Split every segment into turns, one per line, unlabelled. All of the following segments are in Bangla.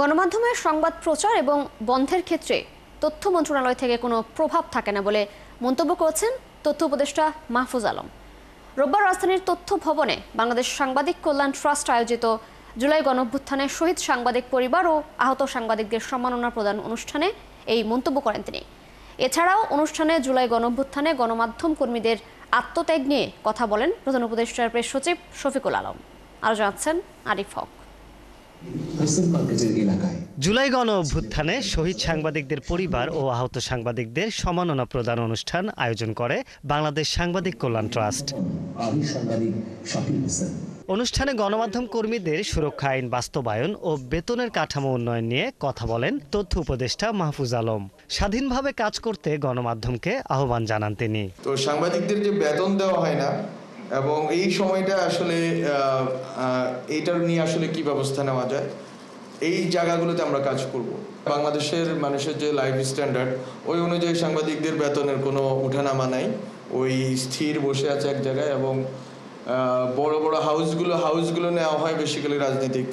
গণমাধ্যমের সংবাদ প্রচার এবং বন্ধের ক্ষেত্রে তথ্য মন্ত্রণালয় থেকে কোনো প্রভাব থাকে না বলে মন্তব্য করেছেন তথ্য উপদেষ্টা মাহফুজ আলম। রোববার রাজধানীর তথ্য ভবনে বাংলাদেশ সাংবাদিক কল্যাণ ট্রাস্ট আয়োজিত জুলাই গণঅভ্যুত্থানে শহীদ সাংবাদিক পরিবার ও আহত সাংবাদিকদের সম্মাননা প্রদান অনুষ্ঠানে এই মন্তব্য করেন তিনি। এছাড়াও অনুষ্ঠানে জুলাই গণঅভ্যুত্থানে গণমাধ্যম কর্মীদের আত্মত্যাগ নিয়ে কথা বলেন প্রধান উপদেষ্টার প্রেস সচিব শফিকুল আলম। আরও জানাচ্ছেন আরিফ হক।
জুলাই গণ অভ্যুত্থানে শহীদ সাংবাদিকদের পরিবার ও আহত সাংবাদিকদের সম্মাননা প্রদান অনুষ্ঠান আয়োজন করে বাংলাদেশ সাংবাদিক কল্যাণ ট্রাস্ট। অনুষ্ঠানে গণমাধ্যম কর্মীদের সুরক্ষা আইন বাস্তবায়ন ও বেতনের কাঠামো উন্নয়ন নিয়ে কথা বলেন তথ্য উপদেষ্টা মাহফুজ আলম। স্বাধীনভাবে কাজ করতে গণমাধ্যমকে আহ্বান জানান তিনি।
তো সাংবাদিকদের যে বেতন দেওয়া হয় না এবং এই সময়টা আসলে এইটার নিয়ে আসলে কি ব্যবস্থা নেওয়া যায়, এই জায়গাগুলোতে আমরা কাজ করব। বাংলাদেশের মানুষের যে লাইফ স্ট্যান্ডার্ড, ওই অনুযায়ী সাংবাদিকদের বেতনের কোনো উঠানামা নাই, ওই স্থির বসে আছে এক জায়গায়। এবং বড় বড় হাউসগুলো নেওয়া হয় বেসিক্যালি রাজনৈতিক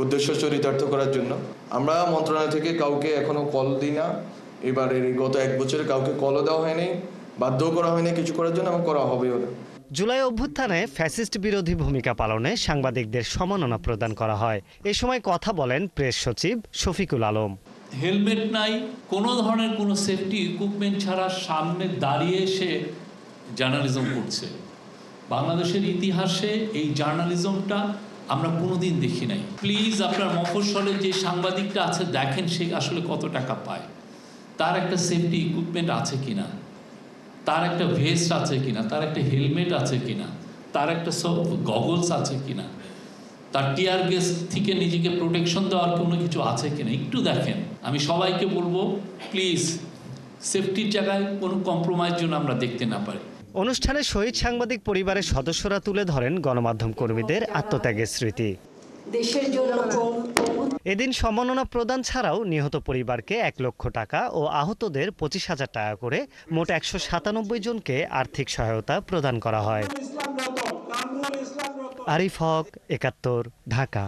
উদ্দেশ্য চরিতার্থ করার জন্য। আমরা মন্ত্রণালয় থেকে কাউকে এখনো কল দিই না। এবারের গত এক বছরে কাউকে কলও দেওয়া হয়নি, বাধ্য করা হয়নি কিছু করার জন্য, এবং করা হবেও না।
জুলাই অভ্যুত্থানে ফ্যাসিস্ট বিরোধী ভূমিকা পালনে সাংবাদিকদের সম্মাননা প্রদান করা হয়। এ সময় কথা বলেন প্রেস সচিব শফিকুল আলম।
হেলমেট নাই, কোনো ধরনের কোনো সেফটি ইকুইপমেন্ট ছাড়া সামনে দাঁড়িয়ে সে জার্নালিজম করছে। বাংলাদেশের ইতিহাসে এই জার্নালিজমটা আমরা কোনোদিন দেখি নাই। প্লিজ আপনার মফস্বলে যে সাংবাদিকটা আছে দেখেন সে আসলে কত টাকা পায়, তার একটা সেফটি ইকুইপমেন্ট আছে কিনা, তার একটা ভেস্ট আছে কিনা, তার একটা হেলমেট আছে কিনা, তার একটা সব গগলস আছে কিনা, তার টিয়ার গ্যাস থেকে নিজেকে প্রোটেকশন দেওয়ার কোনো কিছু আছে কিনা একটু দেখেন। আমি সবাইকে বলবো প্লিজ সেফটির জায়গায় কোনো কম্প্রোমাইজ যেন আমরা দেখতে না পারি।
অনুষ্ঠানে শহীদ সাংবাদিক পরিবারের সদস্যরা তুলে ধরেন গণমাধ্যম কর্মীদের আত্মত্যাগের স্মৃতি। এদিন সম্মাননা প্রদান ছাড়াও নিহত পরিবারকে 1 লক্ষ টাকা ও আহতদের 25,000 টাকা করে মোট 197 জনকে আর্থিক সহায়তা প্রদান করা হয়। আরিফ হক, 71, ঢাকা।